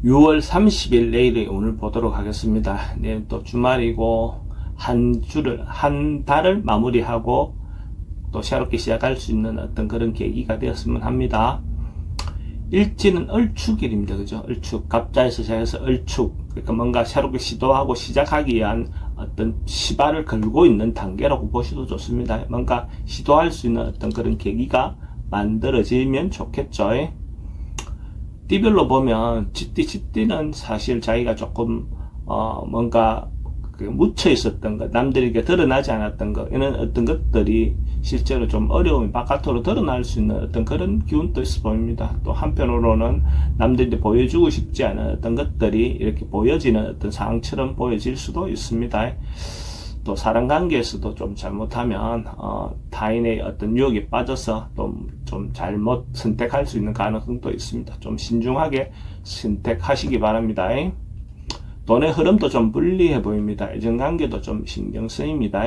6월 30일 내일의 오늘 보도록 하겠습니다. 내일 또 주말이고 한 달을 마무리하고 또 새롭게 시작할 수 있는 어떤 그런 계기가 되었으면 합니다. 일지는 을축일입니다. 그죠? 을축. 갑자에서 시작해서 을축. 그러니까 뭔가 새롭게 시도하고 시작하기 위한 어떤 시발을 걸고 있는 단계라고 보셔도 좋습니다. 뭔가 시도할 수 있는 어떤 그런 계기가 만들어지면 좋겠죠. 띠별로 보면 쥐띠는 사실 자기가 조금 뭔가 묻혀 있었던 것, 남들에게 드러나지 않았던 것, 이런 어떤 것들이 실제로 좀 어려움이 바깥으로 드러날 수 있는 어떤 그런 기운도 있어 보입니다. 또 한편으로는 남들이 보여주고 싶지 않은 어떤 것들이 이렇게 보여지는 어떤 상황처럼 보여질 수도 있습니다. 또 사람 관계에서도 좀 잘못하면 타인의 어떤 유혹에 빠져서 좀 잘못 선택할 수 있는 가능성도 있습니다. 좀 신중하게 선택하시기 바랍니다. 돈의 흐름도 좀 불리해 보입니다. 애정관계도 좀 신경 쓰입니다.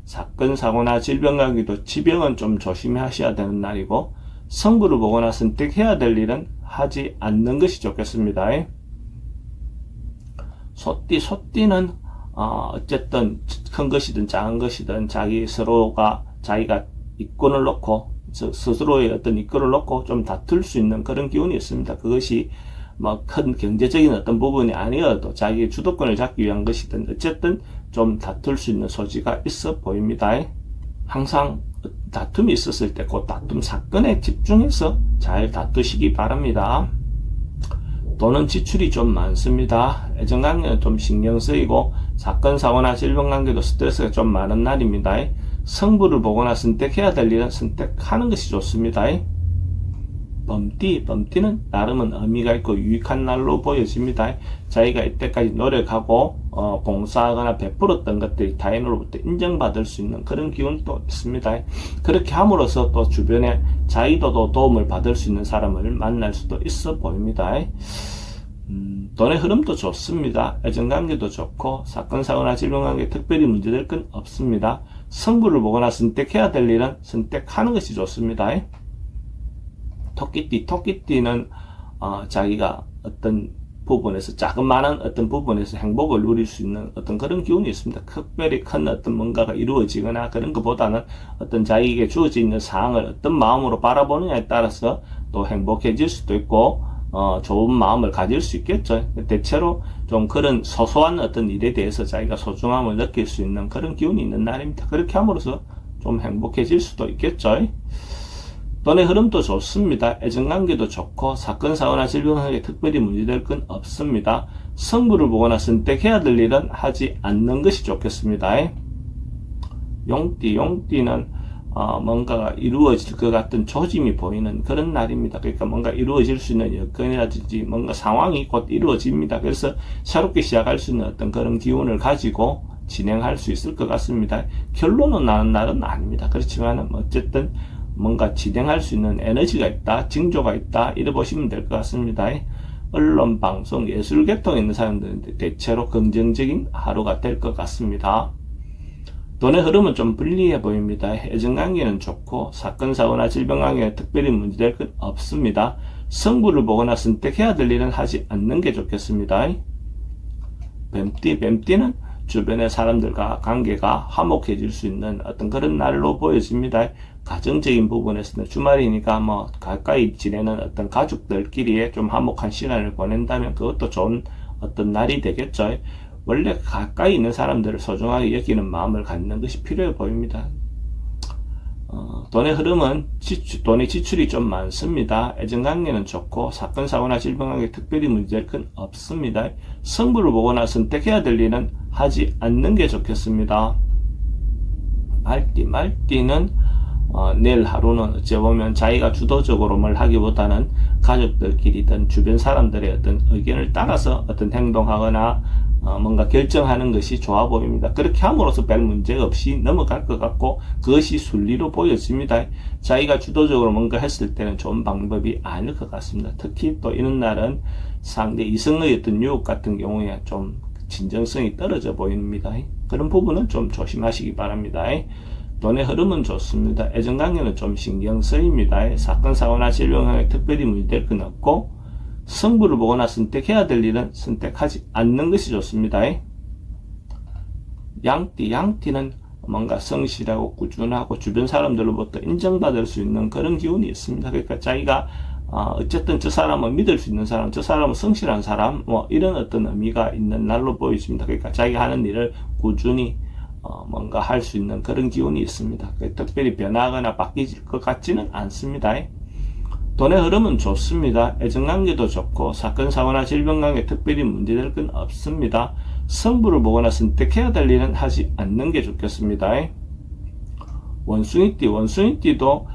사건, 사고나 질병 관계도 지병은 좀 조심하셔야 되는 날이고, 성부를 보거나 선택해야 될 일은 하지 않는 것이 좋겠습니다. 소띠는 어쨌든 큰 것이든 작은 것이든 자기가 이권을 놓고 스스로의 어떤 이권을 놓고 좀 다툴 수 있는 그런 기운이 있습니다. 그것이 뭐 큰 경제적인 어떤 부분이 아니어도 자기의 주도권을 잡기 위한 것이든 어쨌든 좀 다툴 수 있는 소지가 있어 보입니다. 항상 다툼이 있었을 때 그 다툼 사건에 집중해서 잘 다투시기 바랍니다. 돈은 지출이 좀 많습니다. 애정관계는 좀 신경 쓰이고 사건, 사고나 질병 관계도 스트레스가 좀 많은 날입니다. 성부를 보거나 선택해야 될 일은 선택하는 것이 좋습니다. 범띠는 나름은 의미가 있고 유익한 날로 보여집니다. 자기가 이때까지 노력하고 봉사하거나 베풀었던 것들이 타인으로부터 인정받을 수 있는 그런 기운도 있습니다. 그렇게 함으로써 또 주변에 자기도 도움을 받을 수 있는 사람을 만날 수도 있어 보입니다. 돈의 흐름도 좋습니다. 애정관계도 좋고 사건, 사고나 질병관계 특별히 문제될 건 없습니다. 성부를 보거나 선택해야 될 일은 선택하는 것이 좋습니다. 토끼띠는 자기가 어떤 부분에서 자그마한 어떤 부분에서 행복을 누릴 수 있는 어떤 그런 기운이 있습니다. 특별히 큰 어떤 뭔가가 이루어지거나 그런 것보다는 어떤 자기에게 주어져 있는 상황을 어떤 마음으로 바라보느냐에 따라서 또 행복해질 수도 있고 좋은 마음을 가질 수 있겠죠. 대체로 좀 그런 소소한 어떤 일에 대해서 자기가 소중함을 느낄 수 있는 그런 기운이 있는 날입니다. 그렇게 함으로써 좀 행복해질 수도 있겠죠. 돈의 흐름도 좋습니다. 애정관계도 좋고 사건, 사고나 질병에 특별히 문제될 건 없습니다. 성부를 보거나 선택해야 될 일은 하지 않는 것이 좋겠습니다. 용띠는 뭔가가 이루어질 것 같은 조짐이 보이는 그런 날입니다. 그러니까 뭔가 이루어질 수 있는 여건이라든지 뭔가 상황이 곧 이루어집니다. 그래서 새롭게 시작할 수 있는 어떤 그런 기운을 가지고 진행할 수 있을 것 같습니다. 결론은 나는 날은 아닙니다. 그렇지만 어쨌든 뭔가 진행할 수 있는 에너지가 있다, 징조가 있다, 이래 보시면 될 것 같습니다. 언론, 방송, 예술 계통에 있는 사람들은 대체로 긍정적인 하루가 될 것 같습니다. 돈의 흐름은 좀 불리해 보입니다. 애정관계는 좋고 사건, 사고나 질병 관계에 특별히 문제될 건 없습니다. 성부를 보거나 선택해야 될 일은 하지 않는 게 좋겠습니다. 뱀띠는 주변의 사람들과 관계가 화목해질 수 있는 어떤 그런 날로 보여집니다. 가정적인 부분에서는 주말이니까 뭐 가까이 지내는 어떤 가족들끼리의 좀 화목한 시간을 보낸다면 그것도 좋은 어떤 날이 되겠죠. 원래 가까이 있는 사람들을 소중하게 여기는 마음을 갖는 것이 필요해 보입니다. 돈의 흐름은 돈의 지출이 좀 많습니다. 애정관계는 좋고 사건, 사고나 질병 관계 특별히 문제될 건 없습니다. 성부를 보거나 선택해야 될 일은 하지 않는 게 좋겠습니다. 말띠는 내일 하루는 어찌 보면 자기가 주도적으로 뭘 하기보다는 가족들끼리든 주변 사람들의 어떤 의견을 따라서 어떤 행동하거나 뭔가 결정하는 것이 좋아 보입니다. 그렇게 함으로써 별 문제가 없이 넘어갈 것 같고 그것이 순리로 보여집니다. 자기가 주도적으로 뭔가 했을 때는 좋은 방법이 아닐 것 같습니다. 특히 또 이런 날은 상대 이성의 어떤 유혹 같은 경우에 좀 진정성이 떨어져 보입니다. 그런 부분은 좀 조심하시기 바랍니다. 돈의 흐름은 좋습니다. 애정관계는 좀 신경 쓰입니다. 사건, 사고나 질병에 특별히 문제될 건 없고 성부를 보거나 선택해야 될 일은 선택하지 않는 것이 좋습니다. 양띠는 뭔가 성실하고 꾸준하고 주변 사람들로부터 인정받을 수 있는 그런 기운이 있습니다. 그러니까 자기가 어쨌든 저 사람은 믿을 수 있는 사람, 저 사람은 성실한 사람, 뭐 이런 어떤 의미가 있는 날로 보여집니다. 그러니까 자기가 하는 일을 꾸준히 뭔가 할 수 있는 그런 기운이 있습니다. 특별히 변하거나 바뀔 것 같지는 않습니다. 돈의 흐름은 좋습니다. 애정관계도 좋고 사건, 사고나 질병관계 특별히 문제될 건 없습니다. 성부를 보거나 선택해야 될 일은 하지 않는 게 좋겠습니다. 원숭이띠도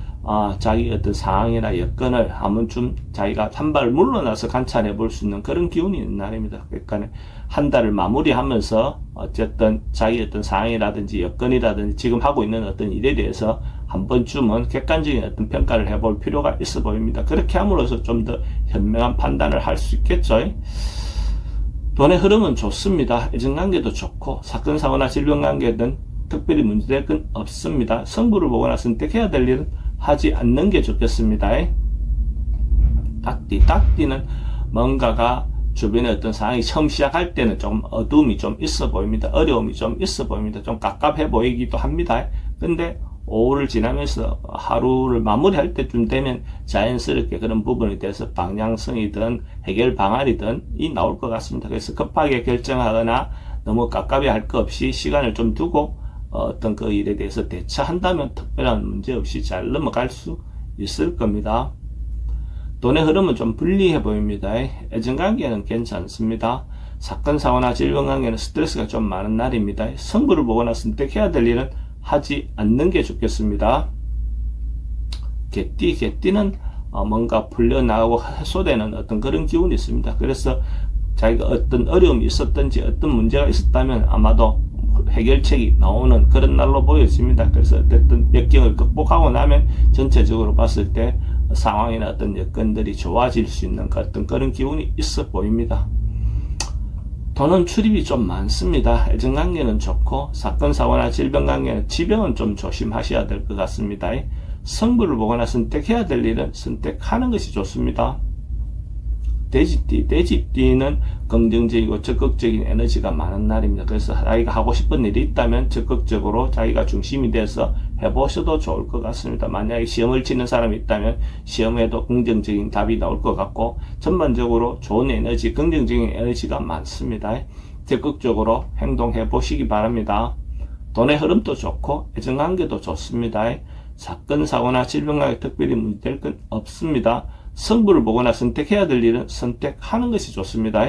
자기 어떤 상황이나 여건을 한 번쯤 자기가 한 발 물러나서 관찰해 볼 수 있는 그런 기운이 있는 날입니다. 그러니까 한 달을 마무리하면서 어쨌든 자기 어떤 상황이라든지 여건이라든지 지금 하고 있는 어떤 일에 대해서 한 번쯤은 객관적인 어떤 평가를 해볼 필요가 있어 보입니다. 그렇게 함으로써 좀 더 현명한 판단을 할 수 있겠죠. 돈의 흐름은 좋습니다. 애정관계도 좋고 사건, 사고나 질병관계든 특별히 문제될 건 없습니다. 성부를 보거나 선택해야 될 일은 하지 않는 게 좋겠습니다. 닭띠는 뭔가가 주변에 어떤 상황이 처음 시작할 때는 좀 어두움이 좀 있어 보입니다. 어려움이 좀 있어 보입니다. 좀 갑갑해 보이기도 합니다. 근데 오후를 지나면서 하루를 마무리할 때쯤 되면 자연스럽게 그런 부분에 대해서 방향성이든 해결 방안이든 나올 것 같습니다. 그래서 급하게 결정하거나 너무 갑갑해 할 것 없이 시간을 좀 두고 어떤 그 일에 대해서 대처한다면 특별한 문제 없이 잘 넘어갈 수 있을 겁니다. 돈의 흐름은 좀 불리해 보입니다. 애정관계는 괜찮습니다. 사건, 사고나 질병관계는 스트레스가 좀 많은 날입니다. 성부를 보거나 선택해야 될 일은 하지 않는 게 좋겠습니다. 개띠는 뭔가 풀려나가고 해소되는 어떤 그런 기운이 있습니다. 그래서 자기가 어떤 어려움이 있었든지 어떤 문제가 있었다면 아마도 해결책이 나오는 그런 날로 보여집니다. 그래서 어쨌든 역경을 극복하고 나면 전체적으로 봤을 때 상황이나 어떤 여건들이 좋아질 수 있는 어떤 그런 기운이 있어 보입니다. 돈은 출입이 좀 많습니다. 애정관계는 좋고 사건, 사고나 질병관계는 지병은 좀 조심하셔야 될 것 같습니다. 성부를 보거나 선택해야 될 일은 선택하는 것이 좋습니다. 돼지띠는 긍정적이고 적극적인 에너지가 많은 날입니다. 그래서 자기가 하고 싶은 일이 있다면 적극적으로 자기가 중심이 돼서 해보셔도 좋을 것 같습니다. 만약에 시험을 치는 사람이 있다면 시험에도 긍정적인 답이 나올 것 같고 전반적으로 좋은 에너지, 긍정적인 에너지가 많습니다. 적극적으로 행동해 보시기 바랍니다. 돈의 흐름도 좋고 애정관계도 좋습니다. 사건, 사고나 질병관계 특별히 문제될 건 없습니다. 성부를 보거나 선택해야 될 일은 선택하는 것이 좋습니다.